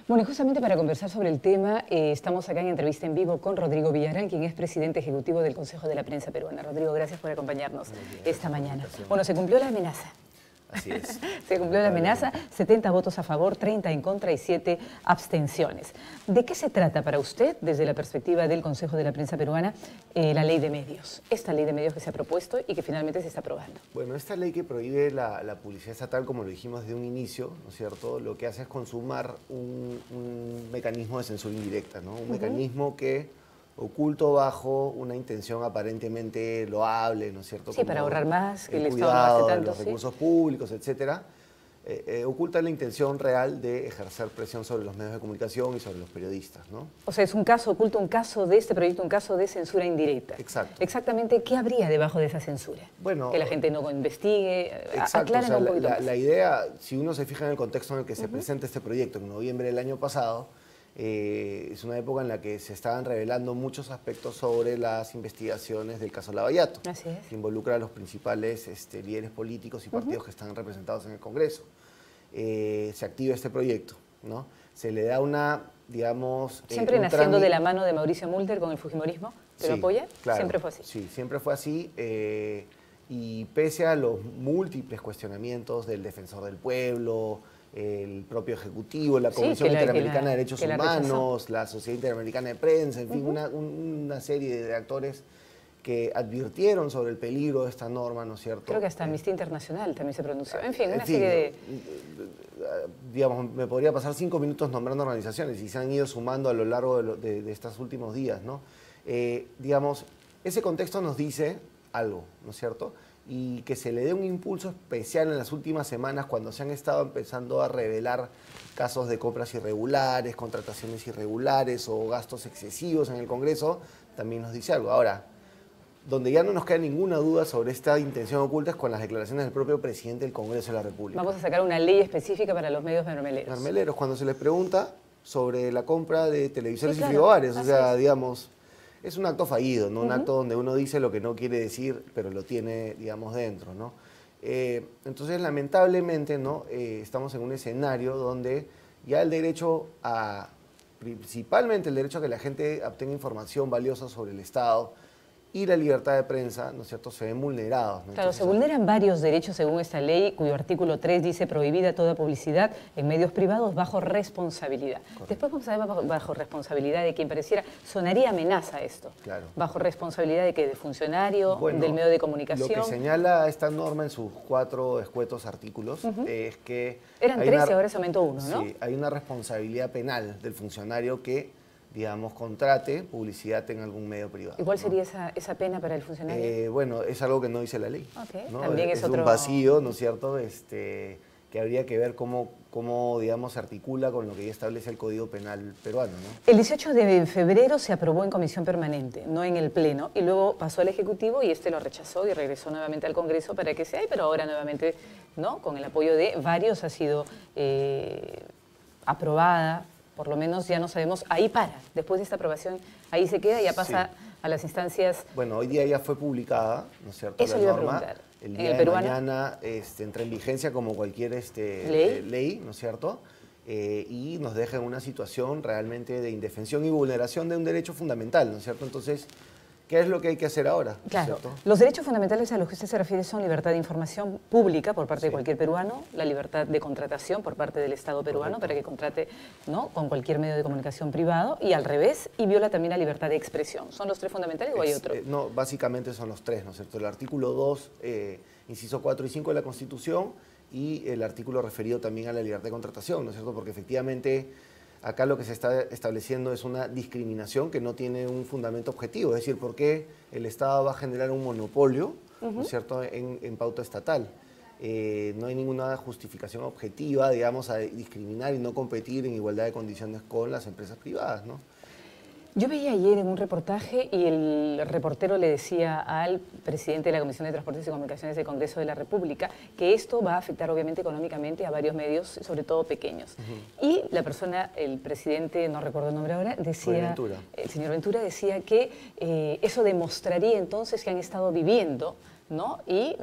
Bueno, y justamente para conversar sobre el tema, estamos acá en entrevista en vivo con Rodrigo Villarán, quien es presidente ejecutivo del Consejo de la Prensa Peruana. Rodrigo, gracias por acompañarnos esta mañana. Bueno, se cumplió la amenaza. Así es. Se cumplió la amenaza, 70 votos a favor, 30 en contra y 7 abstenciones. ¿De qué se trata para usted, desde la perspectiva del Consejo de la Prensa Peruana, la ley de medios? Esta ley de medios que se ha propuesto y que finalmente se está aprobando. Bueno, esta ley que prohíbe la publicidad estatal, como lo dijimos desde un inicio, ¿no es cierto?, lo que hace es consumar un mecanismo de censura indirecta, ¿no? Un mecanismo que, oculto bajo una intención aparentemente loable, ¿no es cierto? Sí, como para ahorrar más, que el Estado no hace tanto, de los recursos públicos, etcétera, oculta la intención real de ejercer presión sobre los medios de comunicación y sobre los periodistas, ¿no? O sea, es un caso, oculta un caso de este proyecto, un caso de censura indirecta. Exacto. Exactamente, ¿qué habría debajo de esa censura? Bueno, que la gente no investigue, aclaren un poquito más. La idea, si uno se fija en el contexto en el que se presenta este proyecto, en noviembre del año pasado, es una época en la que se estaban revelando muchos aspectos sobre las investigaciones del caso Lavallato. Así es. Que involucra a los principales líderes políticos y partidos que están representados en el Congreso. Se activa este proyecto, ¿no? Se le da una, digamos... ¿Siempre naciendo de la mano de Mauricio Mulder con el fujimorismo? ¿Te lo apoya? Claro, siempre fue así. Sí, siempre fue así. Y pese a los múltiples cuestionamientos del Defensor del Pueblo, el propio Ejecutivo, la Comisión Interamericana de Derechos Humanos, la Sociedad Interamericana de Prensa, en fin, una serie de actores que advirtieron sobre el peligro de esta norma, ¿no es cierto? Creo que hasta Amnistía Internacional también se pronunció. En fin, una serie de... Digamos, me podría pasar 5 minutos nombrando organizaciones y se han ido sumando a lo largo de estos últimos días, ¿no? Digamos, ese contexto nos dice algo, ¿no es cierto? Y que se le dé un impulso especial en las últimas semanas cuando se han estado empezando a revelar casos de compras irregulares, contrataciones irregulares o gastos excesivos en el Congreso, también nos dice algo. Ahora, donde ya no nos queda ninguna duda sobre esta intención oculta es con las declaraciones del propio presidente del Congreso de la República. Vamos a sacar una ley específica para los medios mermeleros. Mermeleros, cuando se les pregunta sobre la compra de televisores y frigobares, o sea, digamos... Es un acto fallido, ¿no? Un acto donde uno dice lo que no quiere decir, pero lo tiene, digamos, dentro, ¿no? Entonces, lamentablemente, ¿no? Estamos en un escenario donde ya el derecho a, principalmente el derecho a que la gente obtenga información valiosa sobre el Estado y la libertad de prensa, ¿no es cierto?, se ven vulnerados, ¿no? Claro, Entonces, se vulneran varios derechos según esta ley, cuyo artículo 3 dice prohibida toda publicidad en medios privados bajo responsabilidad. Correcto. Después vamos a ver bajo responsabilidad de quien pareciera, sonaría amenaza esto. Claro. Bajo responsabilidad de que de funcionario, del medio de comunicación. Lo que señala esta norma en sus 4 escuetos artículos es que... Eran 13, ahora se aumentó 1, ¿no? Sí, hay una responsabilidad penal del funcionario que, digamos, contrate publicidad en algún medio privado. ¿Y cuál sería esa pena para el funcionario? Bueno, es algo que no dice la ley. Okay. ¿no? También es otro... un vacío, ¿no es cierto?, que habría que ver cómo, digamos, se articula con lo que ya establece el Código Penal peruano, ¿no? El 18 de febrero se aprobó en comisión permanente, no en el Pleno, y luego pasó al Ejecutivo y este lo rechazó y regresó nuevamente al Congreso para que sea, pero ahora nuevamente, ¿no?, con el apoyo de varios ha sido aprobada. Por lo menos ya no sabemos, ahí para, después de esta aprobación, ahí se queda y ya pasa a las instancias... Bueno, hoy día ya fue publicada, ¿no es cierto?, Eso la le iba a norma. preguntar. El día de mañana entra en vigencia como cualquier ley, ¿no es cierto?, y nos deja en una situación realmente de indefensión y vulneración de un derecho fundamental, ¿no es cierto? Entonces, ¿qué es lo que hay que hacer ahora? Claro, los derechos fundamentales a los que usted se refiere son libertad de información pública por parte de cualquier peruano, la libertad de contratación por parte del Estado peruano para que contrate, ¿no?, con cualquier medio de comunicación privado y al revés, y viola también la libertad de expresión. ¿Son los 3 fundamentales o hay otro? No, básicamente son los 3, ¿no es cierto? El artículo 2, inciso 4 y 5 de la Constitución y el artículo referido también a la libertad de contratación, ¿no es cierto? Porque efectivamente... Acá lo que se está estableciendo es una discriminación que no tiene un fundamento objetivo, es decir, ¿por qué el Estado va a generar un monopolio, ¿no es cierto?, en pauta estatal? No hay ninguna justificación objetiva, digamos, a discriminar y no competir en igualdad de condiciones con las empresas privadas, ¿no? Yo veía ayer en un reportaje y el reportero le decía al presidente de la Comisión de Transportes y Comunicaciones del Congreso de la República que esto va a afectar obviamente económicamente a varios medios, sobre todo pequeños. Y la persona, el presidente, no recuerdo el nombre ahora, decía, el señor Ventura decía que eso demostraría entonces que han estado viviendo ¿no? Y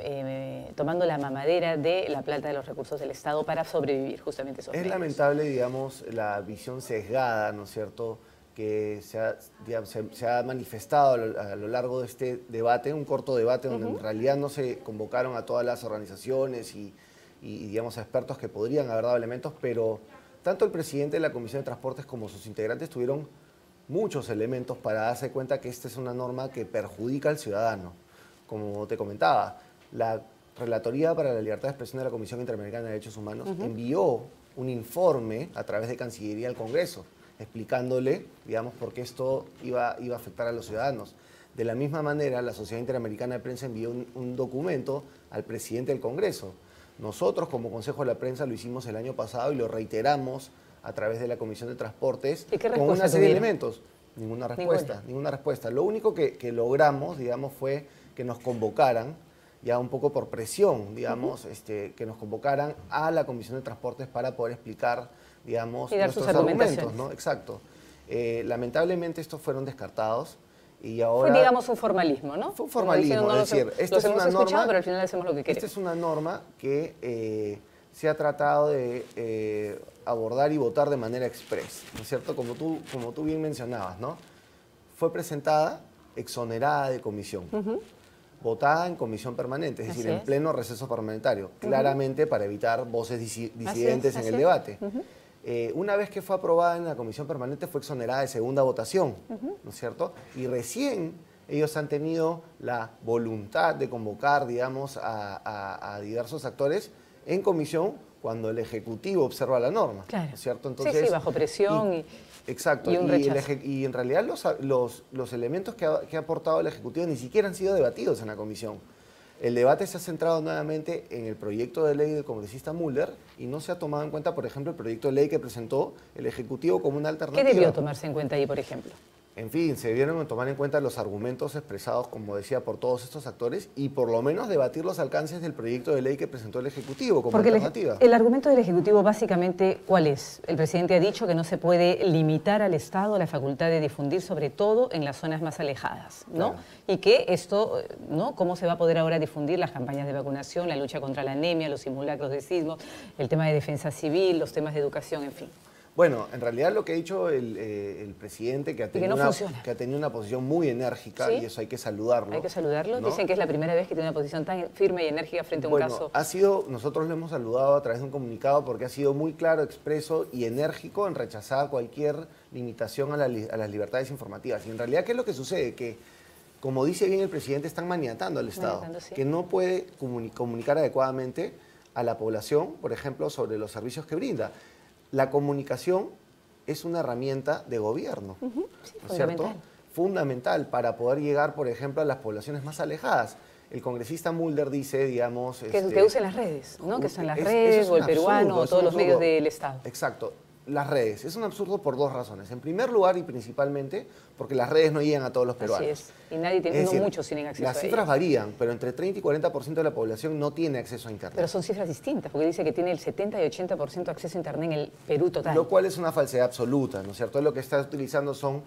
tomando la mamadera de la plata de los recursos del Estado para sobrevivir justamente esos Es medios. lamentable, digamos, la visión sesgada, ¿no es cierto?, que se ha manifestado a lo largo de este debate, un corto debate donde en realidad no se convocaron a todas las organizaciones y, digamos, a expertos que podrían haber dado elementos, pero tanto el presidente de la Comisión de Transportes como sus integrantes tuvieron muchos elementos para darse cuenta que esta es una norma que perjudica al ciudadano. Como te comentaba, la Relatoría para la Libertad de Expresión de la Comisión Interamericana de Derechos Humanos envió un informe a través de Cancillería al Congreso, explicándole, digamos, por qué esto iba a afectar a los ciudadanos. De la misma manera, la Sociedad Interamericana de Prensa envió un documento al presidente del Congreso. Nosotros, como Consejo de la Prensa, lo hicimos el año pasado y lo reiteramos a través de la Comisión de Transportes con una serie de elementos. Ninguna respuesta. Lo único que logramos, digamos, fue que nos convocaran, ya un poco por presión, digamos, que nos convocaran a la Comisión de Transportes para poder explicar, digamos, nuestros argumentos, ¿no? Exacto. Lamentablemente estos fueron descartados y ahora... Fue, digamos, un formalismo, ¿no? Fue un formalismo, es decir, esta es una norma... pero al final hacemos lo que queremos. Esta es una norma que se ha tratado de abordar y votar de manera express, ¿no es cierto? Como tú bien mencionabas, ¿no? Fue presentada exonerada de comisión, votada en comisión permanente, es decir, en pleno receso parlamentario, claramente para evitar voces disidentes en el debate. Una vez que fue aprobada en la comisión permanente fue exonerada de segunda votación, ¿no es cierto? Y recién ellos han tenido la voluntad de convocar, digamos, a diversos actores en comisión cuando el Ejecutivo observa la norma, claro. ¿no es cierto? Entonces, sí, bajo presión exacto, y un rechazo. Y en realidad los elementos que ha aportado el Ejecutivo ni siquiera han sido debatidos en la comisión. El debate se ha centrado nuevamente en el proyecto de ley del congresista Mulder y no se ha tomado en cuenta, por ejemplo, el proyecto de ley que presentó el Ejecutivo como una alternativa. ¿Qué debió tomarse en cuenta ahí, por ejemplo? En fin, se debieron tomar en cuenta los argumentos expresados, como decía, por todos estos actores y por lo menos debatir los alcances del proyecto de ley que presentó el Ejecutivo como alternativa. El argumento del Ejecutivo básicamente, ¿cuál es? El presidente ha dicho que no se puede limitar al Estado la facultad de difundir, sobre todo en las zonas más alejadas, ¿no? Claro. Y que esto, ¿no? ¿Cómo se va a poder ahora difundir las campañas de vacunación, la lucha contra la anemia, los simulacros de sismos, el tema de defensa civil, los temas de educación, en fin? Bueno, en realidad lo que ha dicho el presidente, que ha tenido una posición muy enérgica, ¿sí? Y eso hay que saludarlo. Hay que saludarlo. ¿No? Dicen que es la primera vez que tiene una posición tan firme y enérgica frente a un caso. Nosotros lo hemos saludado a través de un comunicado porque ha sido muy claro, expreso y enérgico en rechazar cualquier limitación a las libertades informativas. Y en realidad, ¿qué es lo que sucede? Que, como dice bien el presidente, están maniatando al Estado, ¿sí? Que no puede comunicar adecuadamente a la población, por ejemplo, sobre los servicios que brinda. La comunicación es una herramienta de gobierno, sí, ¿no es cierto? Fundamental para poder llegar, por ejemplo, a las poblaciones más alejadas. El congresista Mulder dice, digamos... Que usen las redes, ¿no? Que sean las redes, o el peruano, o todos los medios del Estado. Exacto. Las redes. Es un absurdo por dos razones. En primer lugar y principalmente porque las redes no llegan a todos los peruanos. Así es. Y nadie tiene, muchos tienen acceso a ellas. Las cifras varían, pero entre 30 y 40% de la población no tiene acceso a Internet. Pero son cifras distintas, porque dice que tiene el 70 y 80% de acceso a Internet en el Perú total. Lo cual es una falsedad absoluta, ¿no es cierto? Lo que está utilizando son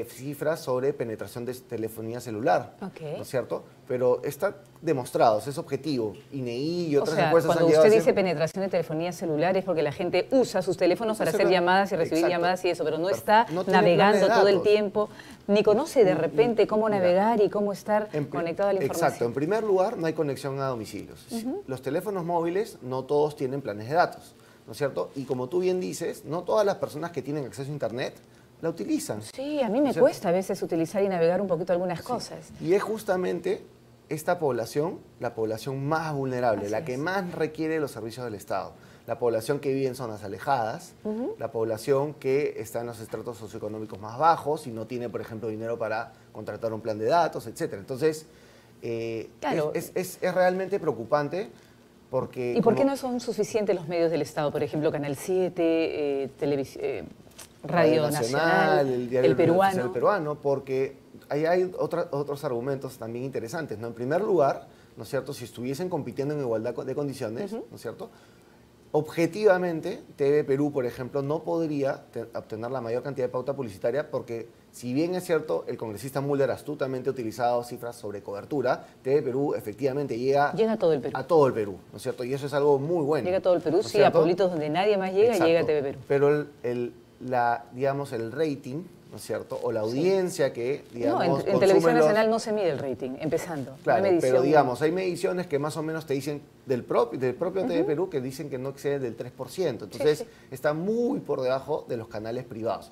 cifras sobre penetración de telefonía celular, ¿no es cierto? Pero está demostrado, es objetivo. INEI y otras encuestas han llegado a cuando usted dice penetración de telefonía celular es porque la gente usa sus teléfonos para hacer llamadas y recibir llamadas y eso, pero no está navegando todo el tiempo, ni conoce de repente cómo navegar y cómo estar conectado a la información. Exacto. En primer lugar, no hay conexión a domicilios. Los teléfonos móviles no todos tienen planes de datos, ¿no es cierto? Y como tú bien dices, no todas las personas que tienen acceso a Internet la utilizan. Sí, a mí me cuesta a veces utilizar y navegar un poquito algunas cosas. Y es justamente esta población, la población más vulnerable, la que más requiere los servicios del Estado. La población que vive en zonas alejadas, la población que está en los estratos socioeconómicos más bajos y no tiene, por ejemplo, dinero para contratar un plan de datos, etc. Entonces, claro, es realmente preocupante porque... ¿Y por qué no son suficientes los medios del Estado? Por ejemplo, Canal 7, Radio Nacional, el Peruano, porque ahí hay otros argumentos también interesantes, ¿no? En primer lugar, ¿no es cierto?, si estuviesen compitiendo en igualdad de condiciones, ¿no es cierto?, objetivamente, TV Perú, por ejemplo, no podría obtener la mayor cantidad de pauta publicitaria porque, si bien es cierto, el congresista Mulder astutamente ha utilizado cifras sobre cobertura, TV Perú efectivamente llega a todo el Perú. A todo el Perú, ¿no es cierto? Y eso es algo muy bueno. Llega a todo el Perú, ¿no es sí, a cierto? pueblitos donde nadie más llega, Exacto. llega a TV Perú. Pero digamos, el rating, ¿no es cierto? O la audiencia que, digamos, no, en Televisión Nacional no se mide el rating, empezando. Claro, medición... pero digamos, hay mediciones que más o menos te dicen del propio TV Perú que dicen que no excede del 3%. Entonces, está muy por debajo de los canales privados.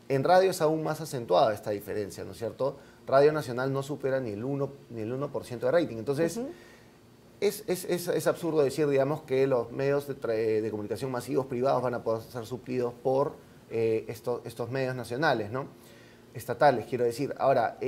En radio es aún más acentuada esta diferencia, ¿no es cierto? Radio Nacional no supera ni el 1% de rating. Entonces, es absurdo decir, digamos, que los medios de comunicación masivos privados van a poder ser suplidos por estos medios nacionales, ¿no? Estatales, quiero decir. Ahora,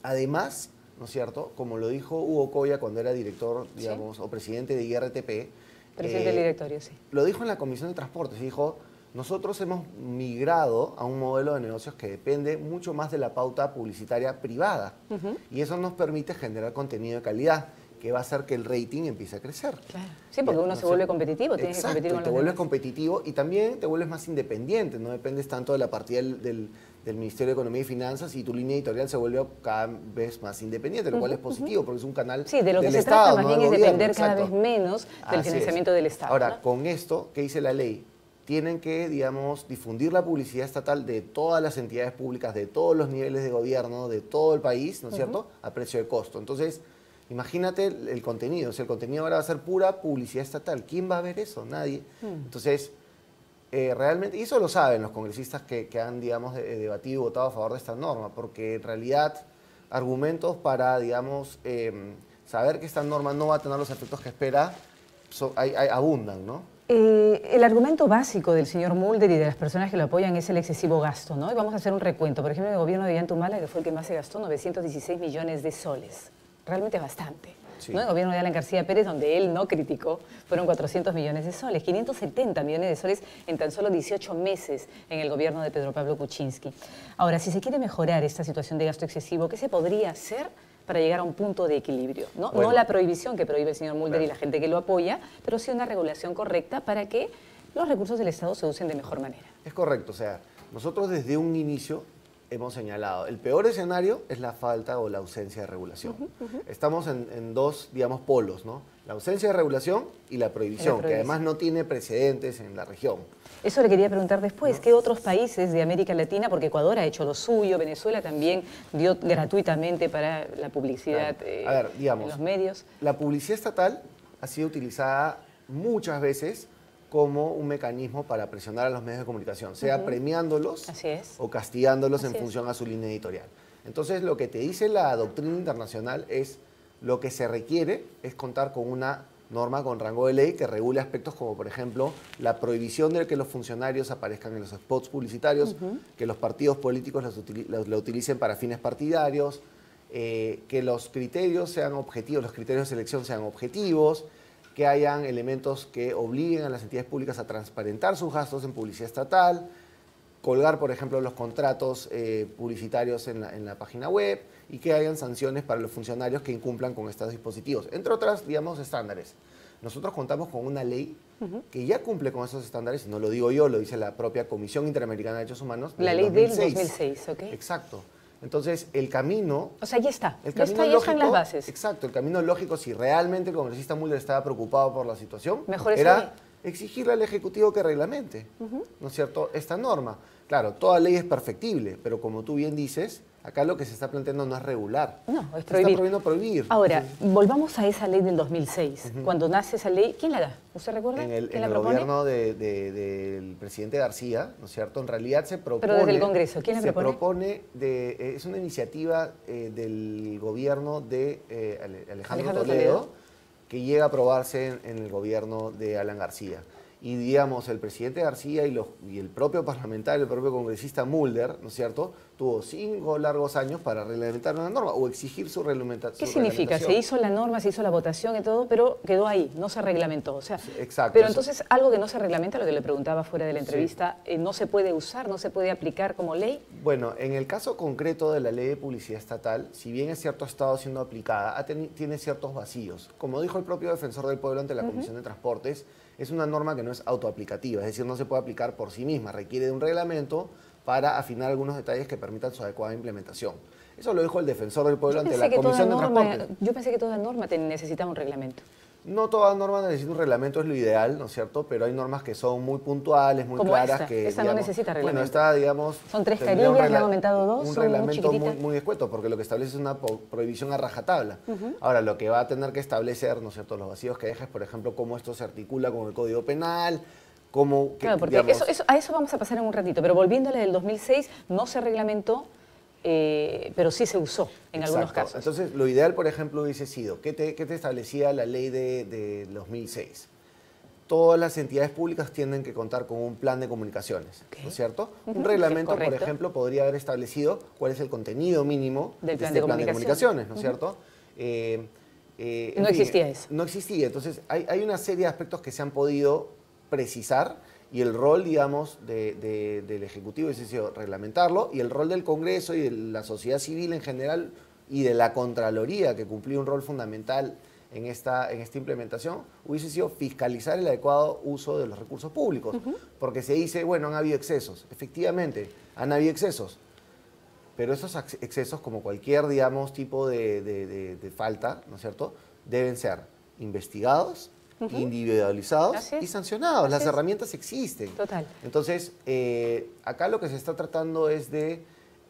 además, ¿no es cierto? Como lo dijo Hugo Coya cuando era director, digamos, o presidente de IRTP. Presidente del directorio, sí. Lo dijo en la Comisión de Transportes y dijo: nosotros hemos migrado a un modelo de negocios que depende mucho más de la pauta publicitaria privada. Y eso nos permite generar contenido de calidad, que va a hacer que el rating empiece a crecer. Claro. Sí, porque uno se vuelve competitivo, tienes que competir con los te vuelves demás. competitivo y también te vuelves más independiente, no dependes tanto de la partida del Ministerio de Economía y Finanzas, y tu línea editorial se vuelve cada vez más independiente, lo cual es positivo porque es un canal del Estado. Sí, de lo que se trata más bien es depender cada vez menos del financiamiento del Estado. Ahora, ¿no? con esto, ¿qué dice la ley? Tienen que, digamos, difundir la publicidad estatal de todas las entidades públicas, de todos los niveles de gobierno, de todo el país, ¿no es cierto?, a precio de costo. Entonces, imagínate el contenido. Si el contenido ahora va a ser pura publicidad estatal, ¿quién va a ver eso? Nadie. Entonces, realmente, y eso lo saben los congresistas que han, digamos, debatido y votado a favor de esta norma, porque en realidad argumentos para, digamos, saber que esta norma no va a tener los efectos que espera, abundan, ¿no? El argumento básico del señor Mulder y de las personas que lo apoyan es el excesivo gasto, ¿no? Y vamos a hacer un recuento. Por ejemplo, en el gobierno de Ollantumala, que fue el que más se gastó, 916 millones de soles. Realmente bastante. Sí. ¿No? El gobierno de Alan García Pérez, donde él no criticó, fueron 400 millones de soles, 570 millones de soles en tan solo 18 meses en el gobierno de Pedro Pablo Kuczynski. Ahora, si se quiere mejorar esta situación de gasto excesivo, ¿qué se podría hacer para llegar a un punto de equilibrio? No, bueno, no la prohibición que prohíbe el señor Mulder y la gente que lo apoya, pero sí una regulación correcta para que los recursos del Estado se usen de mejor manera. Es correcto, o sea, nosotros desde un inicio hemos señalado, el peor escenario es la falta o la ausencia de regulación. Estamos en dos, digamos, polos, ¿no? La ausencia de regulación y la prohibición, que además no tiene precedentes en la región. Eso le quería preguntar después, ¿qué otros países de América Latina, porque Ecuador ha hecho lo suyo, Venezuela también dio gratuitamente para la publicidad a ver, digamos, en los medios? La publicidad estatal ha sido utilizada muchas veces como un mecanismo para presionar a los medios de comunicación, sea premiándolos o castigándolos en función a su línea editorial. Entonces, lo que te dice la doctrina internacional es lo que se requiere es contar con una norma con rango de ley que regule aspectos como, por ejemplo, la prohibición de que los funcionarios aparezcan en los spots publicitarios, que los partidos políticos lo utilicen para fines partidarios, que los criterios sean objetivos, los criterios de selección sean objetivos, que hayan elementos que obliguen a las entidades públicas a transparentar sus gastos en publicidad estatal, colgar, por ejemplo, los contratos publicitarios en la página web, y que hayan sanciones para los funcionarios que incumplan con estos dispositivos, entre otras, digamos, estándares. Nosotros contamos con una ley que ya cumple con esos estándares, y no lo digo yo, lo dice la propia Comisión Interamericana de Derechos Humanos. La ley del 2006, ¿ok? Exacto. Entonces, el camino... O sea, ya está. Ya están las bases. Exacto. El camino lógico, si realmente el congresista Mulder estaba preocupado por la situación, mejor era exigirle al Ejecutivo que reglamente, ¿no es cierto?, esta norma. Claro, toda ley es perfectible, pero como tú bien dices, acá lo que se está planteando no es regular. No, es prohibir. Se está prohibiendo prohibir. Ahora, volvamos a esa ley del 2006. Cuando nace esa ley, ¿quién la da? ¿Usted recuerda? En el propone? gobierno del presidente García, ¿no es cierto? En realidad se propone... Pero desde el Congreso, ¿quién la propone? Se propone, es una iniciativa del gobierno de Alejandro Toledo, que llega a aprobarse en el gobierno de Alan García. Y, digamos, el presidente García y el propio parlamentario, el propio congresista Mulder, ¿no es cierto?, tuvo 5 largos años para reglamentar una norma o exigir su reglamentación. ¿Qué significa? Se hizo la norma, se hizo la votación y todo, pero quedó ahí, no se reglamentó. O sea, exacto. Pero entonces, algo que no se reglamenta, lo que le preguntaba fuera de la entrevista, ¿no se puede usar, no se puede aplicar como ley? Bueno, en el caso concreto de la ley de publicidad estatal, si bien es cierto ha estado siendo aplicada, tiene ciertos vacíos. Como dijo el propio defensor del pueblo ante la Comisión de Transportes, es una norma que no es autoaplicativa, es decir, no se puede aplicar por sí misma, requiere de un reglamento para afinar algunos detalles que permitan su adecuada implementación. Eso lo dijo el defensor del pueblo ante la Comisión de Transportes. Yo pensé que toda norma necesitaba un reglamento. No toda norma necesita un reglamento, es lo ideal, ¿no es cierto? Pero hay normas que son muy puntuales, muy claras. Esta no necesita reglamento. Bueno, esta, digamos... Son 3 carillas, le han aumentado 2, un son reglamento muy muy escueto, porque lo que establece es una prohibición a rajatabla. Ahora, lo que va a tener que establecer, ¿no es cierto?, los vacíos que deja es, por ejemplo, cómo esto se articula con el Código Penal, cómo... Claro, porque a eso vamos a pasar en un ratito, pero volviéndole del 2006, no se reglamentó, pero sí se usó en algunos casos. Entonces, lo ideal, por ejemplo, hubiese sido, ¿qué te establecía la ley de 2006? Todas las entidades públicas tienen que contar con un plan de comunicaciones, ¿no es cierto? Un reglamento, por ejemplo, podría haber establecido cuál es el contenido mínimo del plan de comunicaciones, ¿no es cierto? No existía eso. No existía. Entonces, hay una serie de aspectos que se han podido precisar y el rol, digamos, del Ejecutivo es reglamentarlo, y el rol del Congreso y de la sociedad civil en general y de la Contraloría, que cumplió un rol fundamental en esta implementación, hubiese sido fiscalizar el adecuado uso de los recursos públicos. Porque se dice, bueno, han habido excesos. Efectivamente, han habido excesos. Pero esos excesos, como cualquier, digamos, tipo de falta, ¿no es cierto?, deben ser investigados, individualizados y sancionados. Las herramientas existen. Total. Entonces, acá lo que se está tratando es de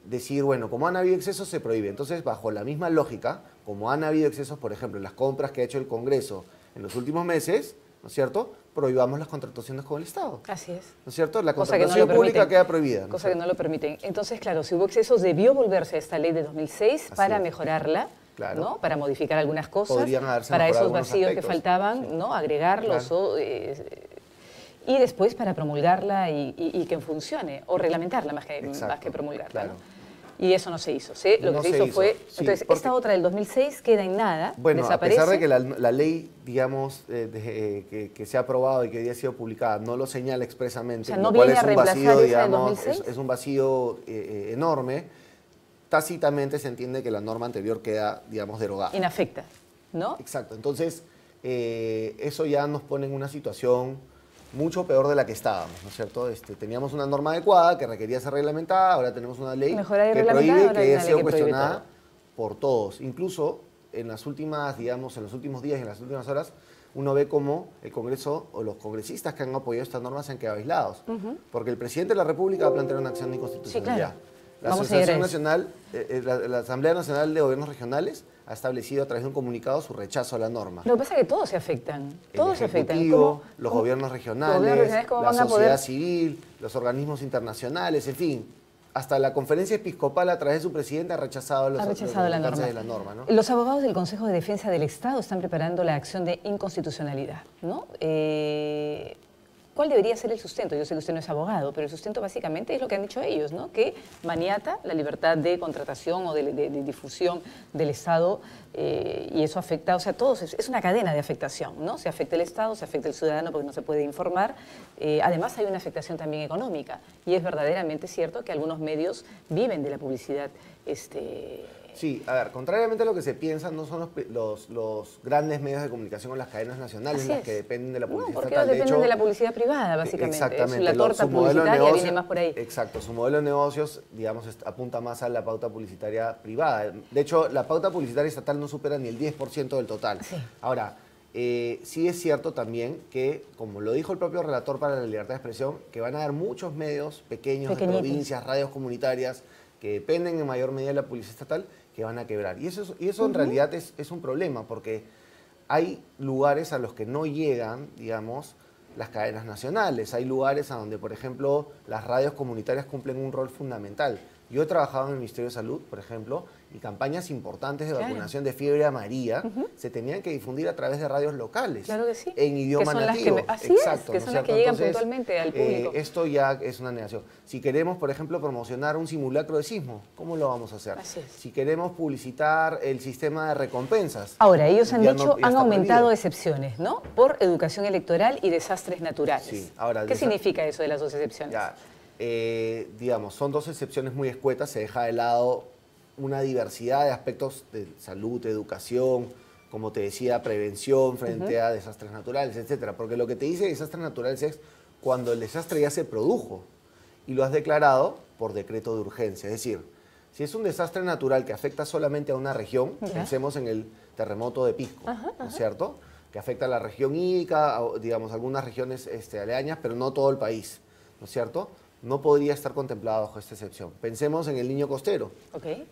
decir, bueno, como han habido excesos, se prohíbe. Entonces, bajo la misma lógica, como han habido excesos, por ejemplo, en las compras que ha hecho el Congreso en los últimos meses, ¿no es cierto?, prohibamos las contrataciones con el Estado. Así es. ¿No es cierto? La contratación pública queda prohibida. Cosa que no lo permiten. Entonces, claro, si hubo excesos, debió volverse a esta ley de 2006 para mejorarla. Claro. ¿No? Para modificar algunas cosas, para esos vacíos que faltaban, sí, ¿no? Agregarlos, claro, y después para promulgarla y que funcione, o reglamentarla más que promulgarla. Claro. ¿No? Y eso no se hizo, ¿sí? Lo que se hizo fue... Sí, entonces, esta otra del 2006 queda en nada, bueno, desaparece. A pesar de que la ley, digamos, que se ha aprobado y que ya ha sido publicada, no lo señala expresamente, o sea, no viene a reemplazar esa del 2006. Es un vacío enorme. Tácitamente se entiende que la norma anterior queda, digamos, derogada. Inafecta, ¿no? Exacto. Entonces, eso ya nos pone en una situación mucho peor de la que estábamos, ¿no es cierto? Teníamos una norma adecuada que requería ser reglamentada, ahora tenemos una ley que prohíbe, que ha sido cuestionada por todos. Incluso en las últimas, digamos, en los últimos días y en las últimas horas, uno ve cómo el Congreso o los congresistas que han apoyado esta norma se han quedado aislados. Porque el presidente de la República va a plantear una acción de inconstitucionalidad. Sí, claro. La Asociación Nacional, la Asamblea Nacional de Gobiernos Regionales ha establecido a través de un comunicado su rechazo a la norma. Lo que pasa es que todos se afectan. Todos se afectan. Los gobiernos regionales, la sociedad civil, los organismos internacionales, en fin. Hasta la Conferencia Episcopal, a través de su presidente, ha rechazado los alcances de la norma, ¿no? Los abogados del Consejo de Defensa del Estado están preparando la acción de inconstitucionalidad, ¿no? ¿Cuál debería ser el sustento? Yo sé que usted no es abogado, pero el sustento básicamente es lo que han dicho ellos, ¿no? Que maniata la libertad de contratación o de difusión del Estado y eso afecta, o sea, todos, es una cadena de afectación, ¿no? Se afecta el Estado, se afecta el ciudadano porque no se puede informar. Además hay una afectación también económica y es verdaderamente cierto que algunos medios viven de la publicidad. Sí, a ver, contrariamente a lo que se piensa, no son los grandes medios de comunicación o las cadenas nacionales las que dependen de la publicidad estatal. Porque ellos dependen de la publicidad privada, básicamente. Exactamente. La torta publicitaria viene más por ahí. Exacto, su modelo de negocios, digamos, apunta más a la pauta publicitaria privada. De hecho, la pauta publicitaria estatal no supera ni el 10% del total. Sí. Ahora, sí es cierto también que, como lo dijo el propio relator para la libertad de expresión, que van a haber muchos medios pequeños de provincias, radios comunitarias, que dependen en mayor medida de la publicidad estatal, que van a quebrar. Y eso en realidad es un problema, porque hay lugares a los que no llegan, digamos, las cadenas nacionales. Hay lugares a donde, por ejemplo, las radios comunitarias cumplen un rol fundamental. Yo he trabajado en el Ministerio de Salud, por ejemplo, y campañas importantes de vacunación de fiebre amarilla se tenían que difundir a través de radios locales. Claro que sí. En idioma nativo. Así exacto, es, que son las que llegan puntualmente al público. Esto ya es una negación. Si queremos, por ejemplo, promocionar un simulacro de sismo, ¿cómo lo vamos a hacer? Así es. Si queremos publicitar el sistema de recompensas. Ahora, ellos han dicho, han aumentado prohibido. excepciones, ¿no? Por educación electoral y desastres naturales. Sí. Ahora, ¿Qué significa eso de las dos excepciones? Ya, digamos, son dos excepciones muy escuetas, se deja de lado una diversidad de aspectos de salud, educación, como te decía, prevención frente a desastres naturales, etcétera. Porque lo que te dice desastres naturales es cuando el desastre ya se produjo y lo has declarado por decreto de urgencia. Es decir, si es un desastre natural que afecta solamente a una región, pensemos en el terremoto de Pisco, ¿no es cierto? Que afecta a la región Ica, digamos, algunas regiones aledañas, pero no todo el país, ¿no es cierto? No podría estar contemplado bajo esta excepción. Pensemos en el Niño Costero,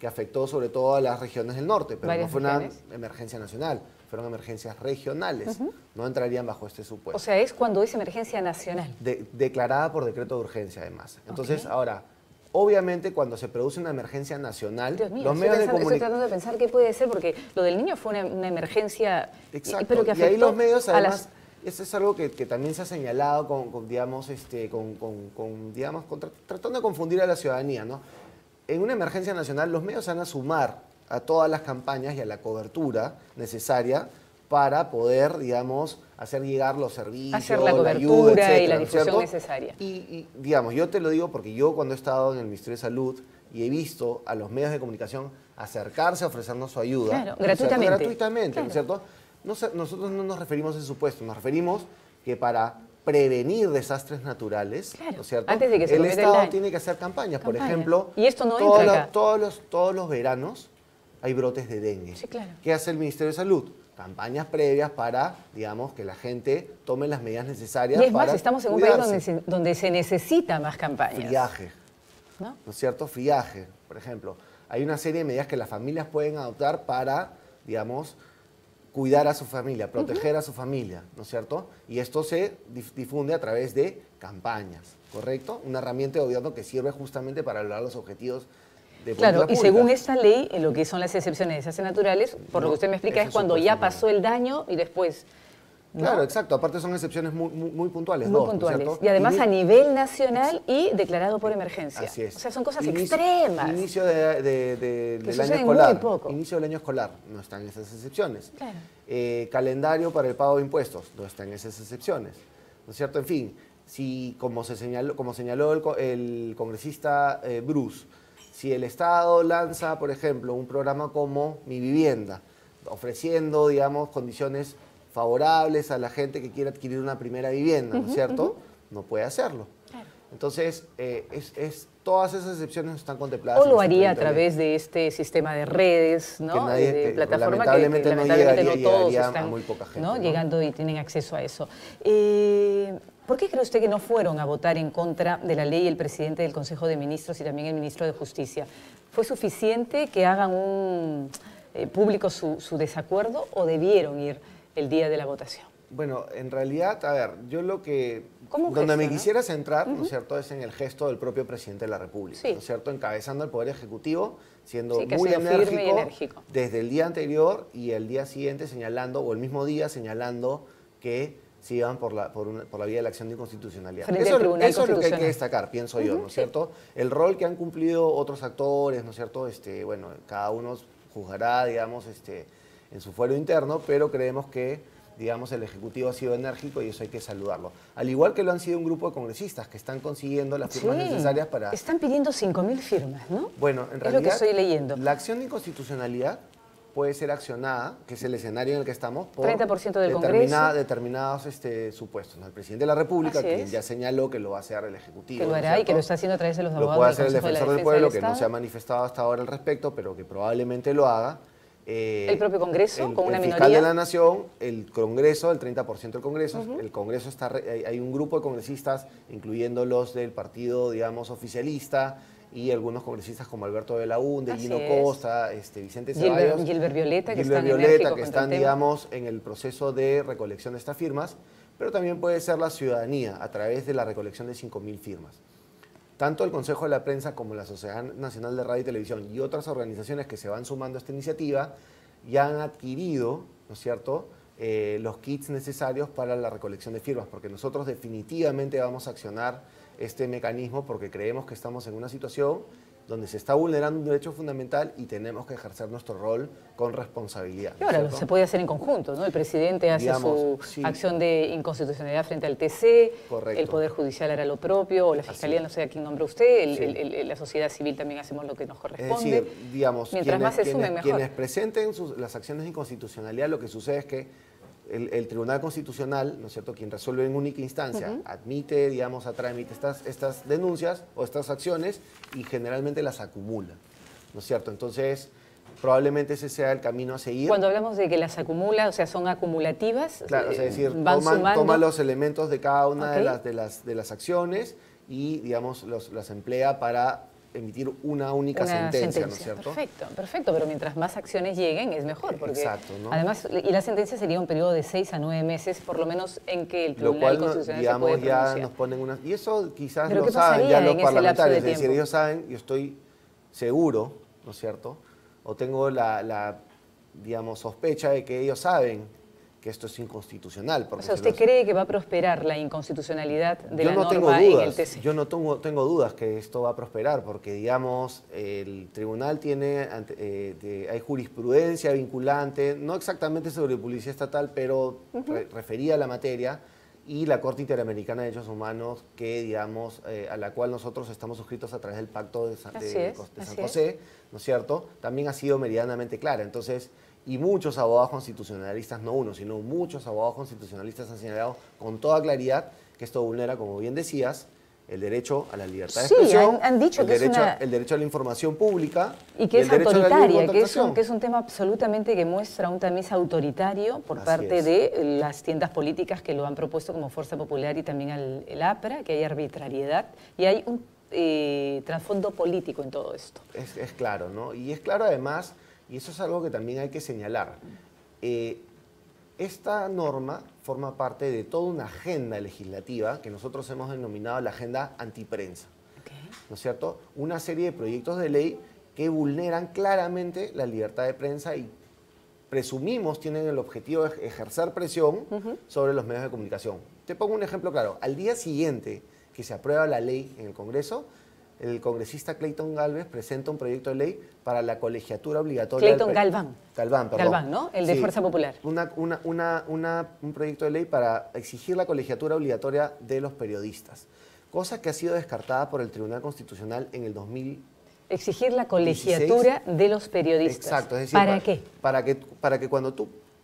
que afectó sobre todo a las regiones del norte, pero no fue una emergencia nacional, fueron emergencias regionales, no entrarían bajo este supuesto. O sea, es cuando es emergencia nacional. Declarada por decreto de urgencia, además. Entonces, ahora, obviamente, cuando se produce una emergencia nacional, Dios mío, los medios de comunicación... Estoy tratando de pensar qué puede ser, porque lo del niño fue una emergencia, pero que afectó y ahí los medios, además... Eso es algo que también se ha señalado tratando de confundir a la ciudadanía, ¿no? En una emergencia nacional los medios van a sumar a todas las campañas y a la cobertura necesaria para poder, digamos, hacer llegar los servicios, hacer la cobertura, ayuda, etcétera, y la difusión ¿cierto? necesaria. Y, digamos, yo te lo digo porque yo cuando he estado en el Ministerio de Salud y he visto a los medios de comunicación acercarse a ofrecernos su ayuda. Claro, gratuitamente. Gratuitamente, claro. ¿No es cierto? Nosotros no nos referimos a ese supuesto, nos referimos que para prevenir desastres naturales, ¿no es cierto? Antes de que se el Estado tiene que hacer campañas. Por ejemplo, y esto no entra acá. Todos los veranos hay brotes de dengue. Sí, claro. ¿Qué hace el Ministerio de Salud? Campañas previas para, digamos, que la gente tome las medidas necesarias. Y es más, para estamos en un cuidarse. país donde se necesita más campañas. Friaje, ¿no es cierto? Friaje, por ejemplo. Hay una serie de medidas que las familias pueden adoptar para, digamos, cuidar a su familia, proteger a su familia, ¿no es cierto? Y esto se difunde a través de campañas, ¿correcto? Una herramienta de gobierno que sirve justamente para lograr los objetivos de política pública. Claro, y según esta ley, lo que son las excepciones de desastres naturales, por lo que usted me explica, es cuando ya pasó el daño y después... ¿no? Claro, exacto. Aparte son excepciones muy puntuales. Muy puntuales. ¿No? Y además a nivel nacional y declarado por emergencia. Así es. O sea, son cosas extremas. Inicio del año escolar. Muy poco. Inicio del año escolar. No están esas excepciones. Claro. Calendario para el pago de impuestos. No están esas excepciones. ¿No es cierto? En fin, si como señaló el congresista Bruce, si el Estado lanza, por ejemplo, un programa como Mi Vivienda, ofreciendo, digamos, condiciones favorables a la gente que quiere adquirir una primera vivienda, ¿no es cierto? No puede hacerlo. Claro. Entonces, todas esas excepciones están contempladas. O lo haría a través de este sistema de redes, ¿no? De plataforma lamentablemente no todos están a muy poca gente, ¿no? Llegando y tienen acceso a eso. ¿Por qué cree usted que no fueron a votar en contra de la ley el presidente del Consejo de Ministros y también el ministro de Justicia? ¿Fue suficiente que hagan público su desacuerdo o debieron ir el día de la votación? Bueno, en realidad, a ver, yo lo que... Donde me quisiera centrar, ¿no es cierto?, es en el gesto del propio presidente de la República, ¿no es cierto?, encabezando el Poder Ejecutivo, siendo muy enérgico desde el día anterior y el día siguiente señalando, o el mismo día señalando que se iban por la vía de la acción de inconstitucionalidad. Eso es lo que hay que destacar, pienso yo, ¿no es cierto? El rol que han cumplido otros actores, ¿no es cierto?, bueno, cada uno juzgará, digamos, en su fuero interno, pero creemos que, digamos, el Ejecutivo ha sido enérgico y eso hay que saludarlo. Al igual que lo han sido un grupo de congresistas que están consiguiendo las firmas necesarias para... Están pidiendo 5.000 firmas, ¿no? Bueno, en realidad, es lo que estoy leyendo. La acción de inconstitucionalidad puede ser accionada, que es el escenario en el que estamos, por 30% del Congreso. Determinados supuestos, ¿no? El presidente de la República, quien ya señaló que lo va a hacer el Ejecutivo. Que lo hará y que lo está haciendo a través de los abogados. Lo puede hacer el defensor del pueblo, que no se ha manifestado hasta ahora al respecto, pero que probablemente lo haga. El propio Congreso, con una minoría. El fiscal de la Nación, el Congreso, el 30% del Congreso. El Congreso hay un grupo de congresistas, incluyendo los del partido, digamos, oficialista, y algunos congresistas como Alberto Belaúnde, Gino Costa, Vicente Ceballos. Gilbert Violeta, que están, digamos, en el proceso de recolección de estas firmas, pero también puede ser la ciudadanía, a través de la recolección de 5.000 firmas. tanto el Consejo de la Prensa como la Sociedad Nacional de Radio y Televisión y otras organizaciones que se van sumando a esta iniciativa ya han adquirido, ¿no es cierto?, los kits necesarios para la recolección de firmas, porque nosotros definitivamente vamos a accionar este mecanismo porque creemos que estamos en una situación donde se está vulnerando un derecho fundamental y tenemos que ejercer nuestro rol con responsabilidad. Y ahora se puede hacer en conjunto, ¿no? El presidente hace su acción de inconstitucionalidad frente al TC, correcto, el Poder Judicial hará lo propio, o la Fiscalía, no sé a quién nombre usted, la sociedad civil también hacemos lo que nos corresponde. Es decir, digamos, mientras más se sumen, mejor. Quienes presenten las acciones de inconstitucionalidad, lo que sucede es que el Tribunal Constitucional, ¿no es cierto?, quien resuelve en única instancia, admite, digamos, a trámite estas denuncias o estas acciones y generalmente las acumula, ¿no es cierto? Entonces, probablemente ese sea el camino a seguir. Cuando hablamos de que las acumula, o sea, son acumulativas, claro, o sea, es decir, van toma los elementos de cada una de las acciones y, digamos, las emplea para emitir una única sentencia, ¿no es cierto? Perfecto, perfecto, pero mientras más acciones lleguen es mejor, porque exacto, ¿no? Además, y la sentencia sería un periodo de 6 a 9 meses, por lo menos en que el Tribunal Constitucional se puede pronunciar. Ya nos ponen una... Y eso quizás ¿Pero lo saben ya los parlamentarios, es decir, tiempo? ellos saben, yo estoy seguro, ¿no es cierto? O tengo digamos, sospecha de que ellos saben que esto es inconstitucional. O sea, ¿usted cree que va a prosperar la inconstitucionalidad de la norma en el TC? Yo no tengo dudas que esto va a prosperar, porque, digamos, el tribunal tiene, hay jurisprudencia vinculante, no exactamente sobre publicidad estatal, pero referida a la materia, y la Corte Interamericana de Derechos Humanos, que, digamos, a la cual nosotros estamos suscritos a través del Pacto de San José, ¿no es cierto?, también ha sido meridianamente clara. Entonces, y muchos abogados constitucionalistas, no uno, sino muchos abogados constitucionalistas han señalado con toda claridad que esto vulnera, como bien decías, el derecho a la libertad de expresión, han dicho el derecho a la información pública y que es autoritaria, que es un tema absolutamente que muestra un tamiz autoritario por parte de las tiendas políticas que lo han propuesto como Fuerza Popular y también el APRA, que hay arbitrariedad y hay un trasfondo político en todo esto. Es claro, ¿no? Y es claro además, y eso es algo que también hay que señalar, esta norma forma parte de toda una agenda legislativa que nosotros hemos denominado la agenda antiprensa, ¿no es cierto? Una serie de proyectos de ley que vulneran claramente la libertad de prensa y presumimos tienen el objetivo de ejercer presión sobre los medios de comunicación. Te pongo un ejemplo claro. Al día siguiente que se aprueba la ley en el Congreso, el congresista Clayton Galvez presenta un proyecto de ley para la colegiatura obligatoria. Clayton Galván. Galván, perdón. Galván, ¿no? El de Fuerza Popular. Un proyecto de ley para exigir la colegiatura obligatoria de los periodistas, cosa que ha sido descartada por el Tribunal Constitucional en el 2000. Exigir la colegiatura de los periodistas. Exacto. Es decir, ¿Para qué? Para que cuando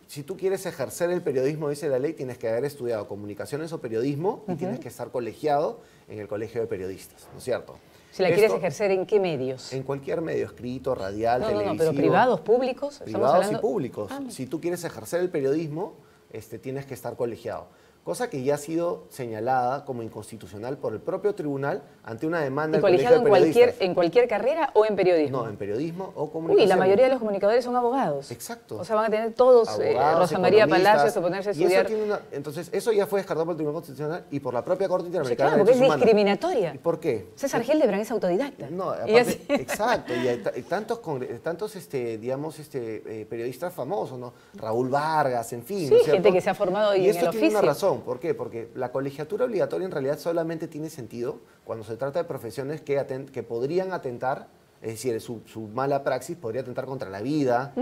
si tú quieres ejercer el periodismo, dice la ley, tienes que haber estudiado comunicaciones o periodismo y tienes que estar colegiado en el Colegio de Periodistas, ¿no es cierto? Si la quieres ejercer, ¿en qué medios? En cualquier medio, escrito, radial, televisivo. No, pero privados, públicos. Privados y públicos. Si tú quieres ejercer el periodismo, tienes que estar colegiado. Cosa que ya ha sido señalada como inconstitucional por el propio tribunal ante una demanda del Colegio de Periodistas. ¿En cualquier carrera o en periodismo? No, en periodismo o comunicación. Uy, la mayoría de los comunicadores son abogados. Exacto. O sea, van a tener todos, Rosa María Palacios, a ponerse a estudiar. Entonces, eso ya fue descartado por el Tribunal Constitucional y por la propia Corte Interamericana de Derechos Humanos. Humanos. Porque es discriminatoria. ¿Y por qué? César Hildebrand es autodidacta. No, aparte, exacto. Y hay tantos periodistas famosos, ¿no? Raúl Vargas, en fin. Sí, gente que se ha formado en el oficio. Y esto tiene una razón. ¿Por qué? Porque la colegiatura obligatoria en realidad solamente tiene sentido cuando se trata de profesiones que podrían atentar, es decir, su mala praxis podría atentar contra la vida,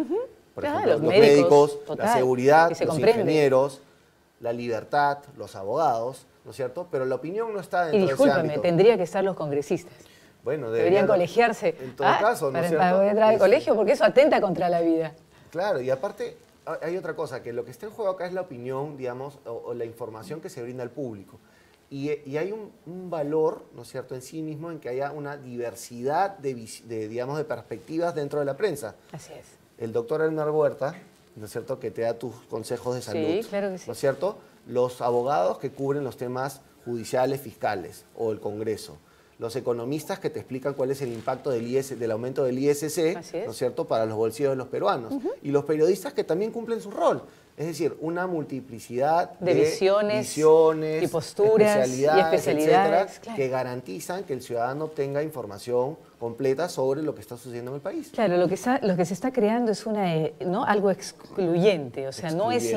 por ejemplo, los médicos, la seguridad, los ingenieros, la libertad, los abogados, ¿no es cierto? Pero la opinión no está dentro de ese ámbito. Tendría que estar los congresistas. Bueno, deberían colegiarse. En todo caso, ¿no es cierto? Para entrar al colegio, porque eso atenta contra la vida. Claro, y aparte hay otra cosa, que lo que está en juego acá es la opinión, digamos, o la información que se brinda al público. Y hay un valor, ¿no es cierto?, en sí mismo en que haya una diversidad digamos, de perspectivas dentro de la prensa. Así es. El doctor Elmer Huerta, ¿no es cierto?, que te da tus consejos de salud. Sí, claro que sí. ¿No es cierto? Los abogados que cubren los temas judiciales, fiscales o el Congreso. Los economistas que te explican cuál es el impacto del aumento del ISC, ¿no es cierto?, para los bolsillos de los peruanos. Y los periodistas que también cumplen su rol. Es decir, una multiplicidad de visiones y posturas y especialidades, etcétera, claro, que garantizan que el ciudadano tenga información completa sobre lo que está sucediendo en el país. Claro, lo que se está creando es algo excluyente, o sea, no es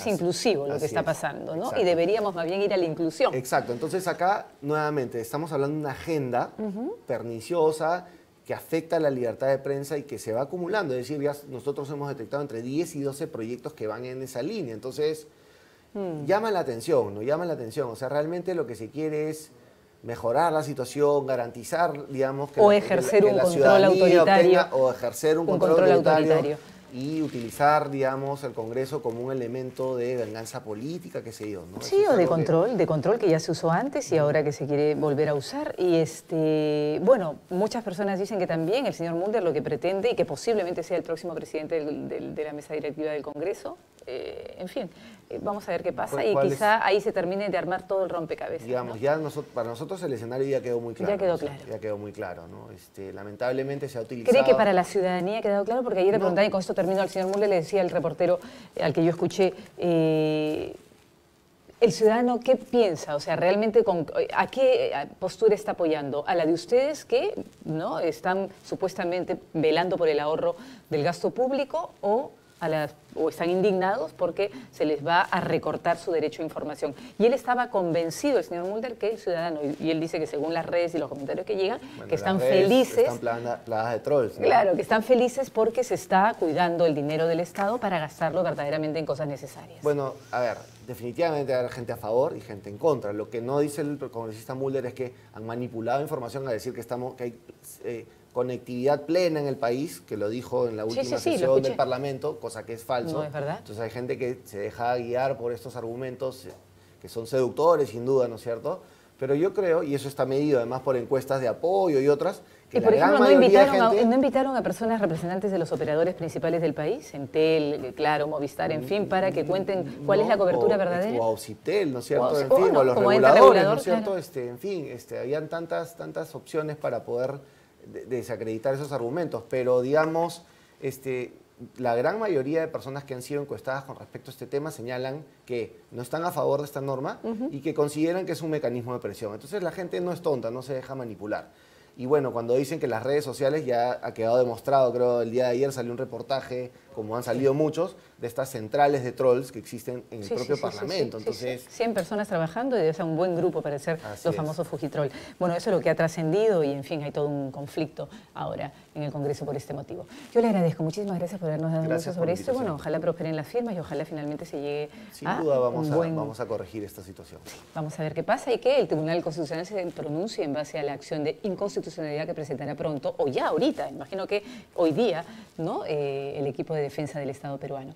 inclusivo lo que está pasando, ¿no? Y deberíamos más bien ir a la inclusión. Exacto, entonces acá nuevamente estamos hablando de una agenda perniciosa que afecta a la libertad de prensa y que se va acumulando. Es decir, ya nosotros hemos detectado entre 10 y 12 proyectos que van en esa línea. Entonces, llama la atención, ¿no? Llama la atención. O sea, realmente lo que se quiere es mejorar la situación, garantizar, digamos, que o ejercer un control autoritario. O ejercer un control autoritario. Y utilizar, digamos, el Congreso como un elemento de venganza política, qué sé yo, ¿no? Sí, o de control que ya se usó antes y ahora que se quiere volver a usar. Y bueno, muchas personas dicen que también el señor Mulder lo que pretende, y que posiblemente sea el próximo presidente de la mesa directiva del Congreso, en fin, vamos a ver qué pasa y quizá ahí se termine de armar todo el rompecabezas. Digamos, ¿no? Ya para nosotros el escenario ya quedó muy claro. Ya quedó claro. Ya quedó muy claro, ¿no? Lamentablemente se ha utilizado... ¿Cree que para la ciudadanía ha quedado claro? Porque ayer le preguntaba, y con esto termino, al señor Mulder le decía al reportero al que yo escuché, ¿el ciudadano qué piensa? O sea, realmente ¿a qué postura está apoyando? ¿A la de ustedes que no están supuestamente velando por el ahorro del gasto público o están indignados porque se les va a recortar su derecho a información? Y él estaba convencido, el señor Mulder, que el ciudadano, y él dice que según las redes y los comentarios que llegan, que están felices. Están plagadas de trolls, ¿no? Claro, que están felices porque se está cuidando el dinero del Estado para gastarlo verdaderamente en cosas necesarias. Bueno, a ver, definitivamente hay gente a favor y gente en contra. Lo que no dice el congresista Mulder es que han manipulado información a decir que hay conectividad plena en el país, que lo dijo en la última sesión del Parlamento, cosa que es falso. No es verdad. Entonces hay gente que se deja guiar por estos argumentos que son seductores, sin duda, ¿no es cierto? Pero yo creo, y eso está medido además por encuestas de apoyo y otras, que por ejemplo, ¿no invitaron a personas representantes de los operadores principales del país, Entel, Claro, Movistar, en fin, para que cuenten cuál es la cobertura verdadera? O a Ausitel, ¿no es cierto? En fin, o a los reguladores, ¿no es cierto? Claro. En fin, habían tantas opciones para poder desacreditar esos argumentos, pero digamos, la gran mayoría de personas que han sido encuestadas con respecto a este tema señalan que no están a favor de esta norma y que consideran que es un mecanismo de presión. Entonces la gente no es tonta, no se deja manipular. Y bueno, cuando dicen que las redes sociales, ya ha quedado demostrado, creo el día de ayer salió un reportaje, como han salido muchos, de estas centrales de trolls que existen en el propio Parlamento. Entonces, 100 personas trabajando y debe ser un buen grupo para ser los famosos Fujitrol. Bueno, eso es lo que ha trascendido y en fin, hay todo un conflicto ahora en el Congreso por este motivo. Yo le agradezco, muchísimas gracias por habernos dado luz sobre esto. Bueno, ojalá prosperen las firmas y ojalá finalmente se llegue sin duda vamos a corregir esta situación. Sí, vamos a ver qué pasa y que el Tribunal Constitucional se pronuncie en base a la acción de inconstitucionalidad que presentará pronto, o ya ahorita, imagino que hoy día, ¿no? El equipo de defensa del Estado peruano.